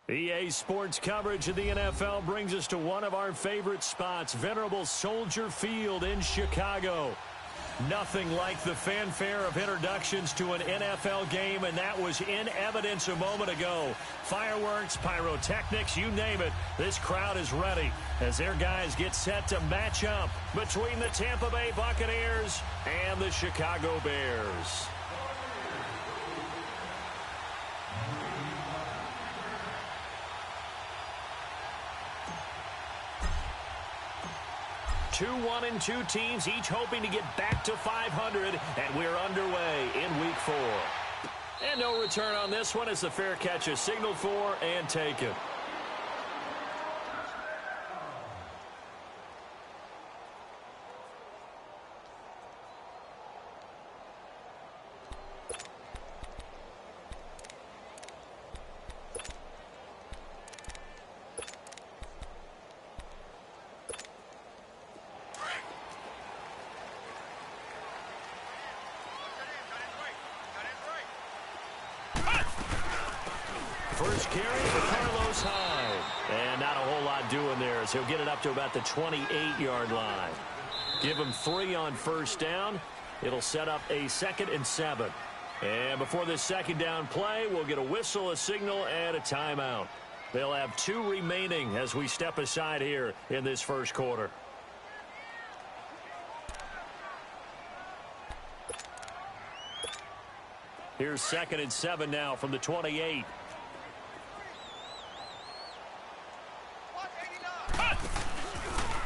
EA Sports coverage of the NFL brings us to one of our favorite spots, venerable Soldier Field in Chicago. Nothing like the fanfare of introductions to an NFL game, and that was in evidence a moment ago. Fireworks, pyrotechnics, you name it, this crowd is ready as their guys get set to match up between the Tampa Bay Buccaneers and the Chicago Bears. Two 1-2 teams, each hoping to get back to 500, and we're underway in Week 4. And no return on this one as the fair catch is signaled for and taken. First carry for Carlos Hyde. And not a whole lot doing there as he'll get it up to about the 28-yard line. Give him 3 on first down. It'll set up a 2nd and 7. And before this second down play, we'll get a whistle, a signal, and a timeout. They'll have 2 remaining as we step aside here in this first quarter. Here's 2nd and 7 now from the 28.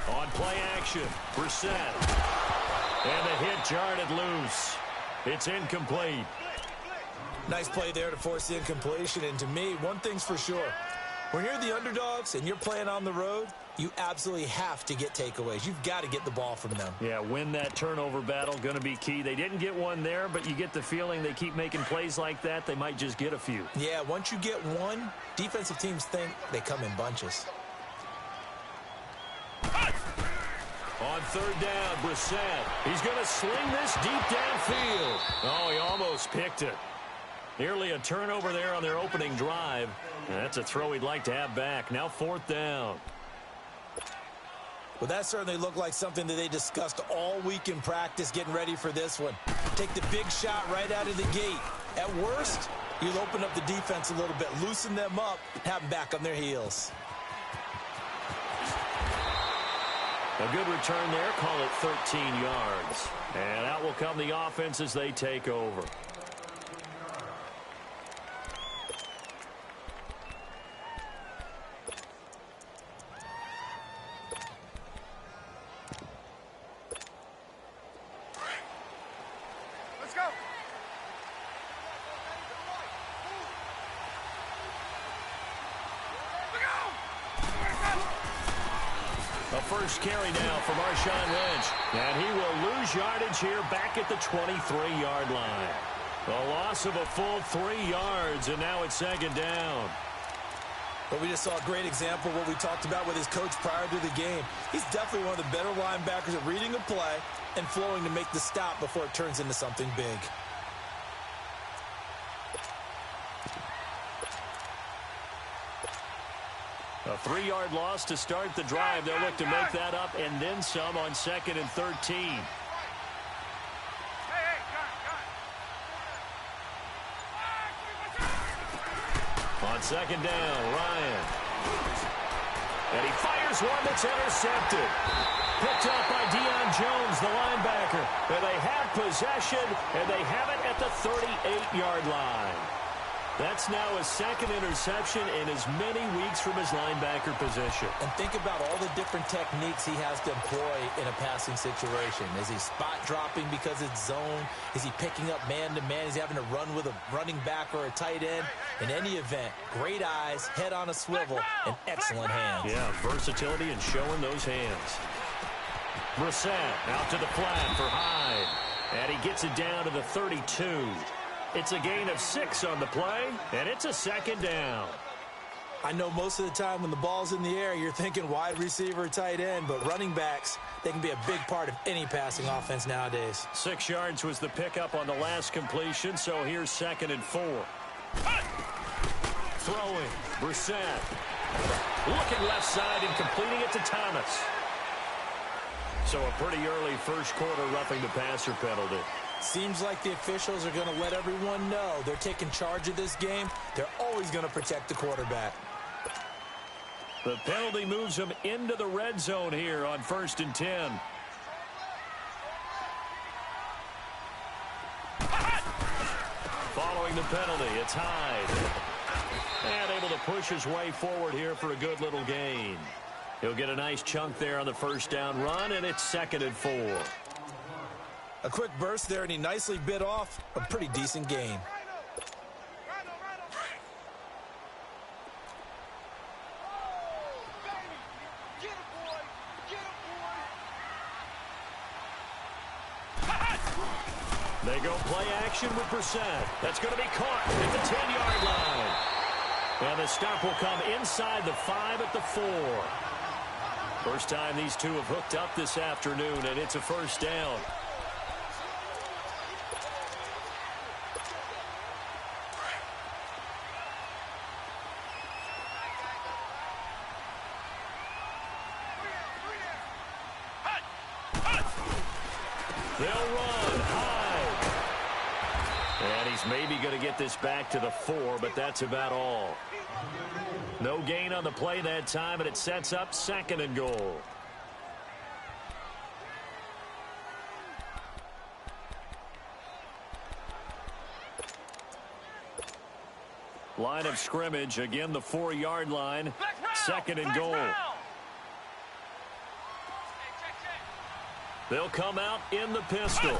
On play action, Brissett. And the hit jarred loose. It's incomplete. Nice play there to force the incompletion. And to me, one thing's for sure. When you're the underdogs and you're playing on the road, you absolutely have to get takeaways. You've got to get the ball from them. Yeah, win that turnover battle, going to be key. They didn't get one there, but you get the feeling they keep making plays like that, they might just get a few. Yeah, once you get one, defensive teams think they come in bunches. On third down, Brissett. He's going to sling this deep downfield. Oh, he almost picked it. Nearly a turnover there on their opening drive. That's a throw he'd like to have back. Now 4th down. Well, that certainly looked like something that they discussed all week in practice getting ready for this one. Take the big shot right out of the gate. At worst, you'll open up the defense a little bit, loosen them up, have them back on their heels. A good return there, call it 13 yards. And out will come the offense as they take over. Let's go. A first carry now for Marshawn Lynch. And he will lose yardage here back at the 23-yard line. A loss of a full 3 yards, and now it's 2nd down. But we just saw a great example of what we talked about with his coach prior to the game. He's definitely one of the better linebackers at reading a play and flowing to make the stop before it turns into something big. A 3-yard loss to start the drive. They'll look to make that up and then some on 2nd and 13. On 2nd down, Ryan. And he fires one that's intercepted. Picked up by Deion Jones, the linebacker. And they have possession, and they have it at the 38-yard line. That's now his 2nd interception in as many weeks from his linebacker position. And think about all the different techniques he has to employ in a passing situation. Is he spot dropping because it's zone? Is he picking up man-to-man? Is he having to run with a running back or a tight end? In any event, great eyes, head on a swivel, and excellent hands. Yeah, versatility and showing those hands. Brissett out to the flat for Hyde. And he gets it down to the 32. It's a gain of 6 on the play, and it's a 2nd down. I know most of the time when the ball's in the air, you're thinking wide receiver, tight end, but running backs, they can be a big part of any passing offense nowadays. 6 yards was the pickup on the last completion, so here's 2nd and 4. Throwing. Brissett. Looking left side and completing it to Thomas. So a pretty early first quarter roughing the passer penalty. Seems like the officials are going to let everyone know they're taking charge of this game. They're always going to protect the quarterback. The penalty moves them into the red zone here on 1st and 10. Following the penalty, it's Hyde. And able to push his way forward here for a good little gain. He'll get a nice chunk there on the first down run, and it's 2nd and 4. A quick burst there, and he nicely bit off a pretty decent gain. They go play action with Brissett. That's going to be caught at the 10-yard line. And the stop will come inside the 5 at the 4. First time these two have hooked up this afternoon, and it's a first down. They'll run high. And he's maybe going to get this back to the 4, but that's about all. No gain on the play that time, and it sets up 2nd and goal. Line of scrimmage, again the 4-yard line. 2nd and goal. They'll come out in the pistol.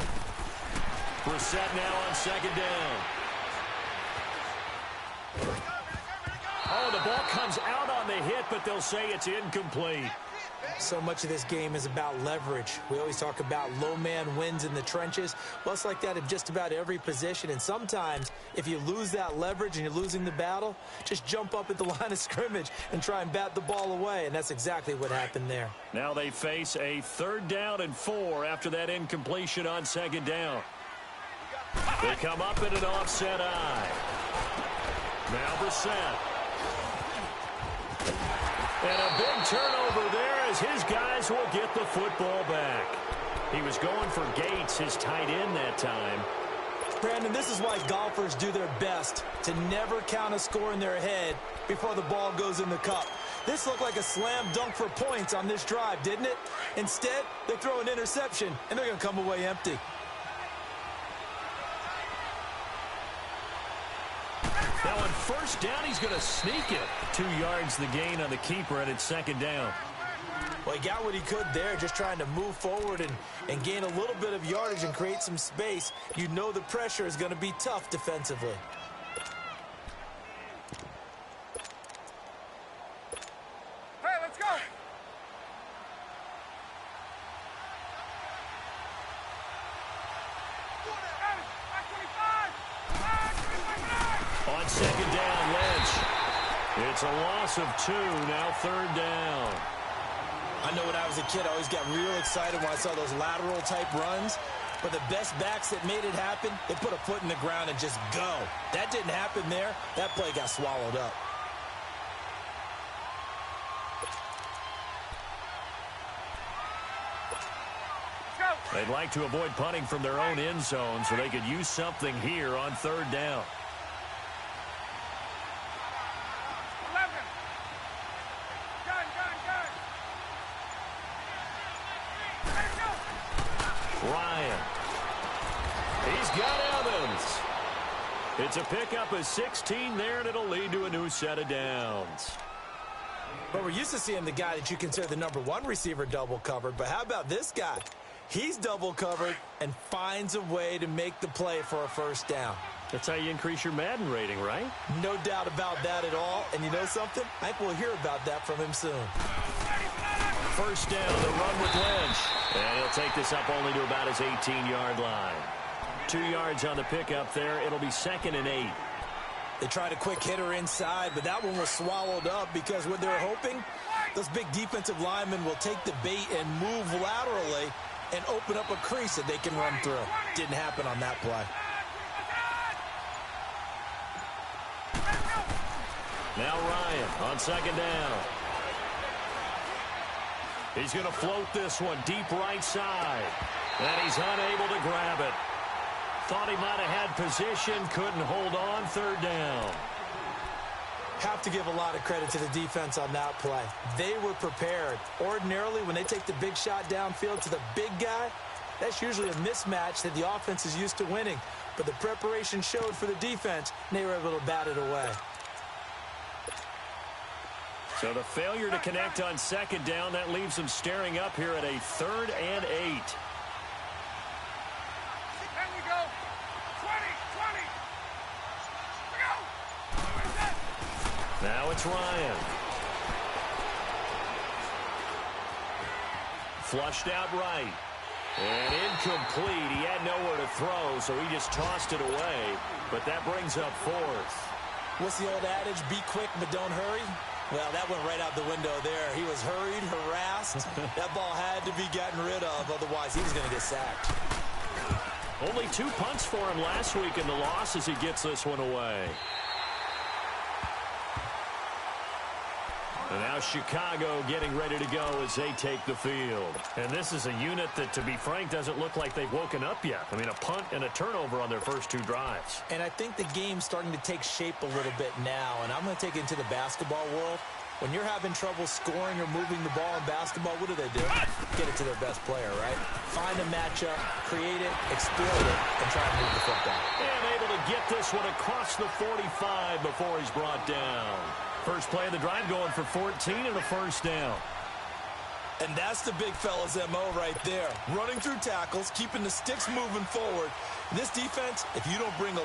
Brissett now on 2nd down. Oh, the ball comes out on the hit, but they'll say it's incomplete. So much of this game is about leverage. We always talk about low man wins in the trenches. Well, it's like that in just about every position. And sometimes, if you lose that leverage and you're losing the battle, just jump up at the line of scrimmage and try and bat the ball away. And that's exactly what happened there. Now they face a 3rd down and 4 after that incompletion on 2nd down. They come up in an offset eye. Now Brissett. And a big turnover there as his guys will get the football back. He was going for Gates, his tight end that time. Brandon, this is why golfers do their best to never count a score in their head before the ball goes in the cup. This looked like a slam dunk for points on this drive, didn't it? Instead, they throw an interception, and they're going to come away empty. Now on 1st down, he's going to sneak it. 2 yards the gain on the keeper, and it's 2nd down. Well, he got what he could there, just trying to move forward and gain a little bit of yardage and create some space. You know the pressure is going to be tough defensively. Hey, let's go! On 2nd down, Lynch. It's a loss of 2, now 3rd down. I know when I was a kid, I always got real excited when I saw those lateral-type runs. But the best backs that made it happen, they put a foot in the ground and just go. That didn't happen there. That play got swallowed up. They'd like to avoid punting from their own end zone so they could use something here on 3rd down. Ryan. He's got Evans. It's a pickup of 16 there, and it'll lead to a new set of downs. But we're used to seeing the guy that you consider the #1 receiver double covered. But how about this guy? He's double covered and finds a way to make the play for a 1st down. That's how you increase your Madden rating, right? No doubt about that at all. And you know something? I think we'll hear about that from him soon. 1st down, the run with Lynch. And he'll take this up only to about his 18-yard line. 2 yards on the pickup there. It'll be 2nd and 8. They tried a quick hitter inside, but that one was swallowed up because what they're hoping, those big defensive linemen will take the bait and move laterally and open up a crease that they can run through. Didn't happen on that play. Now Ryan on second down. He's going to float this one deep right side. And he's unable to grab it. Thought he might have had position, couldn't hold on, third down. Have to give a lot of credit to the defense on that play. They were prepared. Ordinarily, when they take the big shot downfield to the big guy, that's usually a mismatch that the offense is used to winning. But the preparation showed for the defense, and they were able to bat it away. So the failure to connect on second down, that leaves them staring up here at a 3rd and 8. Can you go? 20. Go. Now it's Ryan. Flushed out right. And incomplete. He had nowhere to throw, so he just tossed it away. But that brings up 4th. What's the old adage? Be quick, but don't hurry. Well, that went right out the window there. He was hurried, harassed. That ball had to be gotten rid of, otherwise he was going to get sacked. Only 2 punts for him last week in the loss as he gets this one away. And now Chicago getting ready to go as they take the field. And this is a unit that, to be frank, doesn't look like they've woken up yet. I mean, a punt and a turnover on their first 2 drives. And I think the game's starting to take shape a little bit now. And I'm going to take it into the basketball world. When you're having trouble scoring or moving the ball in basketball, what do? Get it to their best player, right? Find a matchup, create it, exploit it, and try to move the football. And able to get this one across the 45 before he's brought down. First play of the drive going for 14 and a first down. And that's the big fella's MO right there. Running through tackles, keeping the sticks moving forward. This defense, if you don't bring a